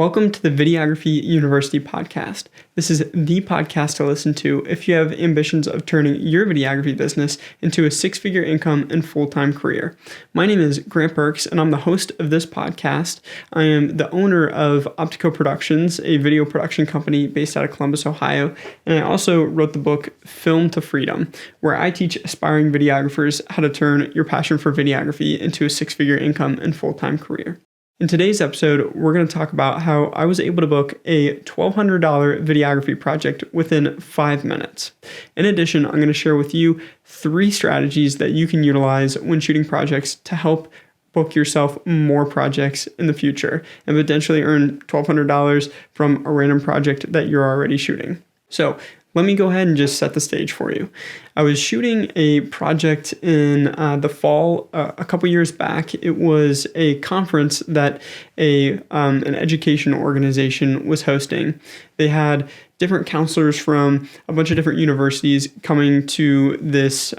Welcome to the Videography University podcast. This is the podcast to listen to if you have ambitions of turning your videography business into a six-figure income and full-time career. My name is Grant Burks, and I'm the host of this podcast. I am the owner of Optico Productions, a video production company based out of Columbus, Ohio, and I also wrote the book Film to Freedom, where I teach aspiring videographers how to turn your passion for videography into a six-figure income and full-time career. In today's episode, we're going to talk about how I was able to book a $1,200 videography project within 5 minutes. In addition, I'm going to share with you 3 strategies that you can utilize when shooting projects to help book yourself more projects in the future and potentially earn $1,200 from a random project that you're already shooting. So let me go ahead and just set the stage for you. I was shooting a project in the fall a couple years back. It was a conference that an education organization was hosting. They had different counselors from a bunch of different universities coming to this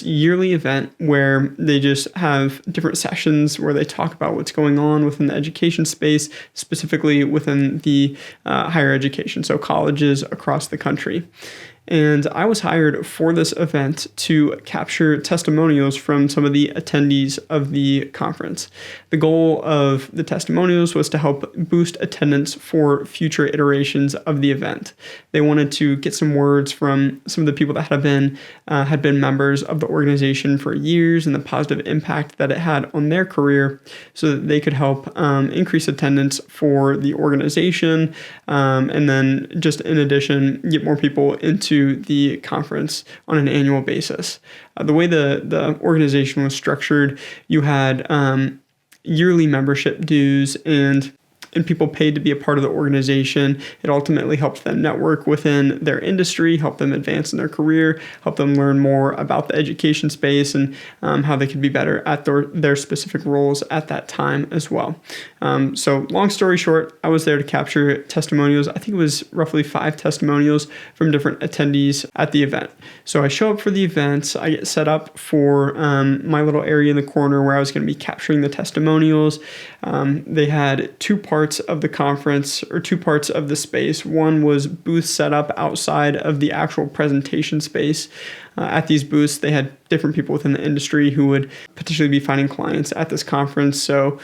yearly event where they just have different sessions where they talk about what's going on within the education space, specifically within the higher education, so colleges across the country. And I was hired for this event to capture testimonials from some of the attendees of the conference. The goal of the testimonials was to help boost attendance for future iterations of the event. They wanted to get some words from some of the people that had been members of the organization for years and the positive impact that it had on their career so that they could help increase attendance for the organization and then just in addition get more people into the conference on an annual basis. The way the organization was structured, you had yearly membership dues and people paid to be a part of the organization. It ultimately helped them network within their industry, help them advance in their career, help them learn more about the education space and how they could be better at their specific roles at that time as well. So long story short, I was there to capture testimonials. I think it was roughly 5 testimonials from different attendees at the event. So I show up for the event. I get set up for my little area in the corner where I was going to be capturing the testimonials. They had 2 parts of the conference or 2 parts of the space. One was booth set up outside of the actual presentation space. At these booths, they had different people within the industry who would potentially be finding clients at this conference. So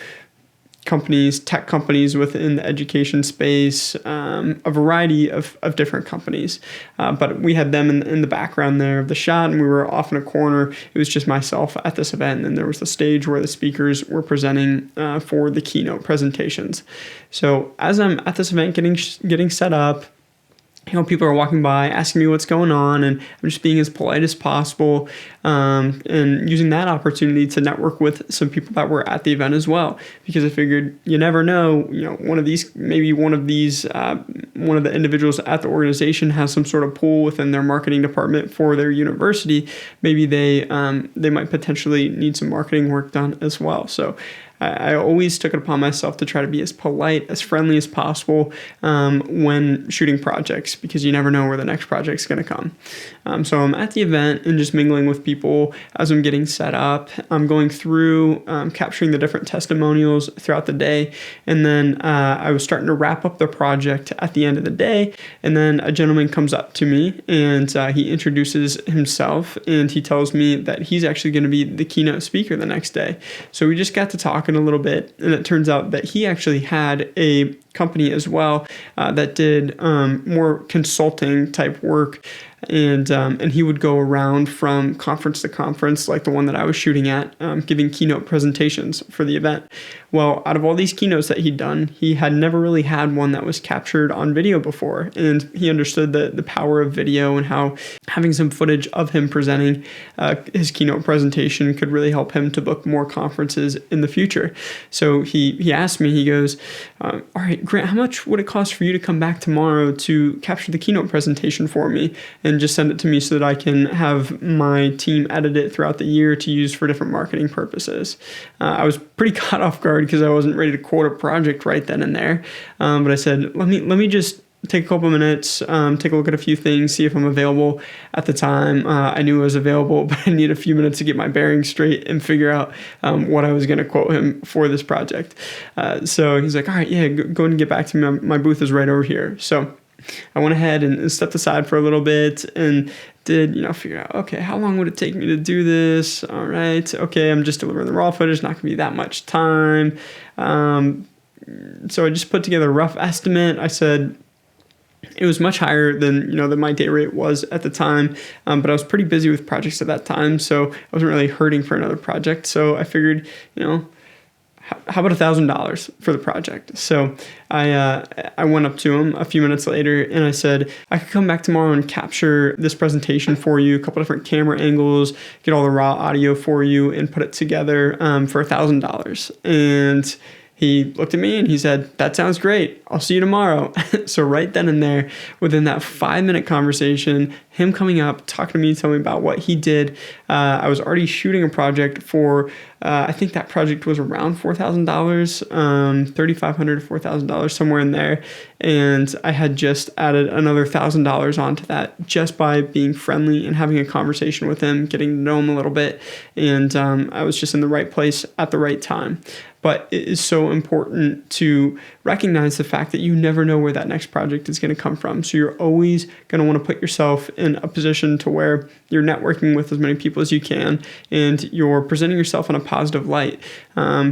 tech companies within the education space, a variety of different companies. But we had them in the background there of the shot, and we were off in a corner. It was just myself at this event, and there was the stage where the speakers were presenting for the keynote presentations. So as I'm at this event getting set up, people are walking by, asking me what's going on, and I'm just being as polite as possible and using that opportunity to network with some people that were at the event as well. Because I figured you never know, one of the individuals at the organization has some sort of pull within their marketing department for their university. Maybe they might potentially need some marketing work done as well. So I always took it upon myself to try to be as polite, as friendly as possible when shooting projects, because you never know where the next project's going to come. So I'm at the event and just mingling with people as I'm getting set up. I'm going through capturing the different testimonials throughout the day. And then I was starting to wrap up the project at the end of the day. And then a gentleman comes up to me and he introduces himself and he tells me that he's actually going to be the keynote speaker the next day. So we just got to talking a little bit, and it turns out that he actually had a company as well that did more consulting type work. And he would go around from conference to conference, like the one that I was shooting at, giving keynote presentations for the event. Well, out of all these keynotes that he'd done, he had never really had one that was captured on video before. And he understood the power of video and how having some footage of him presenting his keynote presentation could really help him to book more conferences in the future. So he asked me, he goes, all right, Grant, how much would it cost for you to come back tomorrow to capture the keynote presentation for me and just send it to me so that I can have my team edit it throughout the year to use for different marketing purposes? I was pretty caught off guard because I wasn't ready to quote a project right then and there. But I said, let me just take a couple minutes, take a look at a few things, see if I'm available at the time. I knew I was available, but I need a few minutes to get my bearings straight and figure out what I was going to quote him for this project. So he's like, all right, yeah, go and get back to me. My booth is right over here. So I went ahead and stepped aside for a little bit and did, figure out, okay, how long would it take me to do this? All right. Okay. I'm just delivering the raw footage. Not going to be that much time. So I just put together a rough estimate. I said it was much higher than my day rate was at the time, but I was pretty busy with projects at that time, so I wasn't really hurting for another project. So I figured, how about $1,000 for the project? So I went up to him a few minutes later and I said, I could come back tomorrow and capture this presentation for you, a couple different camera angles, get all the raw audio for you and put it together for $1,000. And he looked at me and he said, that sounds great. I'll see you tomorrow. So right then and there, within that 5-minute conversation, him coming up, talking to me, telling me about what he did, I was already shooting a project for, I think that project was around $4,000, $3,500 to $4,000, somewhere in there. And I had just added another $1,000 onto that just by being friendly and having a conversation with him, getting to know him a little bit. And I was just in the right place at the right time. But it is so important to recognize the fact that you never know where that next project is going to come from. So you're always going to want to put yourself in a position to where you're networking with as many people as you can and you're presenting yourself in a positive light.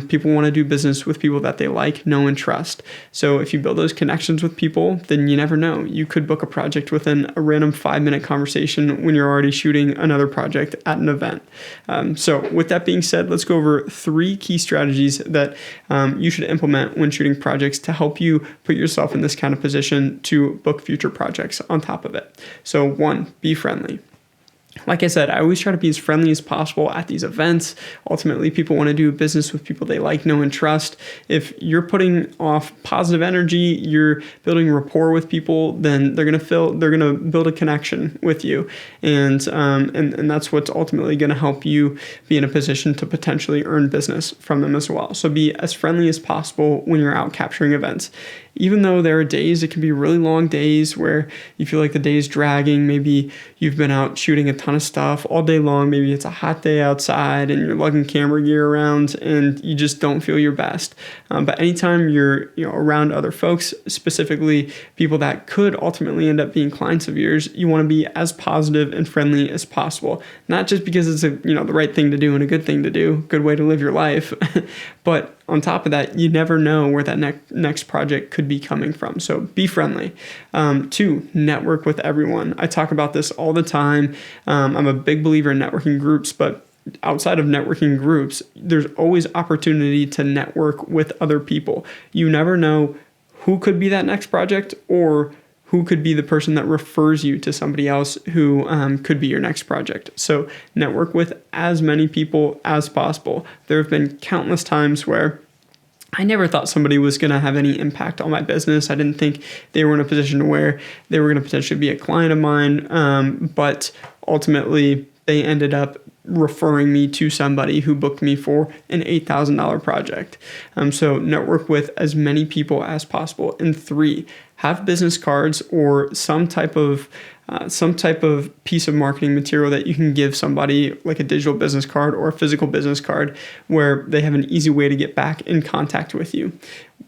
People want to do business with people that they like, know, and trust. So if you build those connections with people, then you never know. You could book a project within a random 5-minute conversation when you're already shooting another project at an event. So with that being said, let's go over 3 key strategies that you should implement when shooting projects to help you put yourself in this kind of position to book future projects on top of it. So 1, be friendly. Like I said, I always try to be as friendly as possible at these events. Ultimately, people want to do business with people they like, know, and trust. If you're putting off positive energy, you're building rapport with people, then they're gonna build a connection with you, and that's what's ultimately going to help you be in a position to potentially earn business from them as well. So be as friendly as possible when you're out capturing events. Even though there are days, it can be really long days where you feel like the day is dragging. Maybe you've been out shooting a ton of stuff all day long. Maybe it's a hot day outside and you're lugging camera gear around and you just don't feel your best. But anytime you're around other folks, specifically people that could ultimately end up being clients of yours, you want to be as positive and friendly as possible. Not just because it's the right thing to do and a good thing to do, good way to live your life, but on top of that, you never know where that next project could be coming from. So be friendly. 2, network with everyone. I talk about this all the time. I'm a big believer in networking groups, but outside of networking groups, there's always opportunity to network with other people. You never know who could be that next project or who could be the person that refers you to somebody else who could be your next project. So network with as many people as possible. There have been countless times where I never thought somebody was going to have any impact on my business. I didn't think they were in a position where they were going to potentially be a client of mine, but ultimately they ended up referring me to somebody who booked me for an $8,000 project. So network with as many people as possible. And 3, have business cards or some type of piece of marketing material that you can give somebody, like a digital business card or a physical business card, where they have an easy way to get back in contact with you.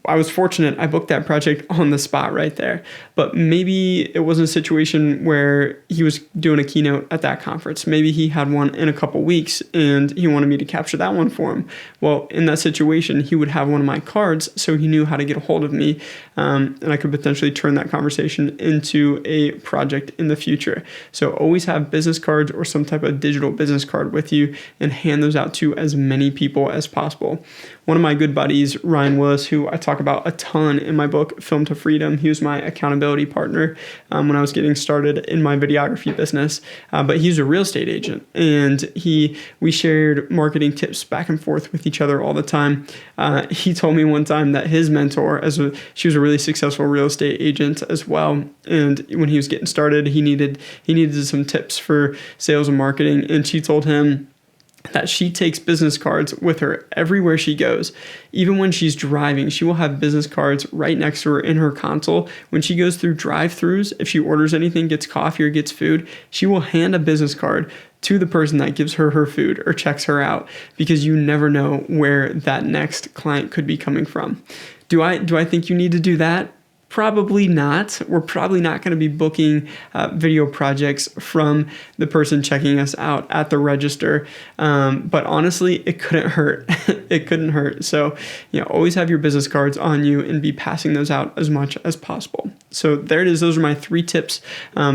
I was fortunate. I booked that project on the spot right there. But maybe it wasn't a situation where he was doing a keynote at that conference. Maybe he had one in a couple weeks and he wanted me to capture that one for him. Well, in that situation, he would have one of my cards, so he knew how to get a hold of me, and I could potentially turn that conversation into a project in the future. So always have business cards or some type of digital business card with you and hand those out to as many people as possible. One of my good buddies, Ryan Willis, who I talk about a ton in my book, Film to Freedom, he was my accountability partner when I was getting started in my videography business. But he's a real estate agent, and we shared marketing tips back and forth with each other all the time. He told me one time that his mentor, she was a really successful real estate agent as well, and when he was getting started, he needed some tips for sales and marketing, and she told him, that she takes business cards with her everywhere she goes. Even when she's driving, she will have business cards right next to her in her console. When she goes through drive-thrus, if she orders anything, gets coffee or gets food, she will hand a business card to the person that gives her her food or checks her out, because you never know where that next client could be coming from. Do I think you need to do that? Probably not. We're probably not going to be booking video projects from the person checking us out at the register. But honestly, it couldn't hurt. It couldn't hurt. So, always have your business cards on you and be passing those out as much as possible. So there it is. Those are my 3 tips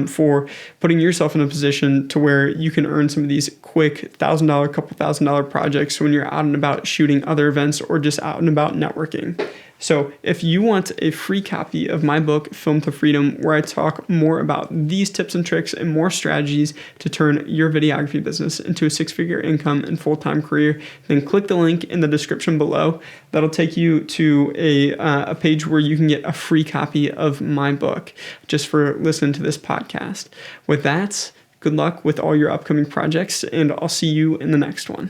for putting yourself in a position to where you can earn some of these quick $1,000, couple $1,000 projects when you're out and about shooting other events or just out and about networking. So if you want a free copy of my book, Film to Freedom, where I talk more about these tips and tricks and more strategies to turn your videography business into a 6-figure income and full-time career, then click the link in the description below. That'll take you to a page where you can get a free copy of my book just for listening to this podcast. With that, good luck with all your upcoming projects, and I'll see you in the next one.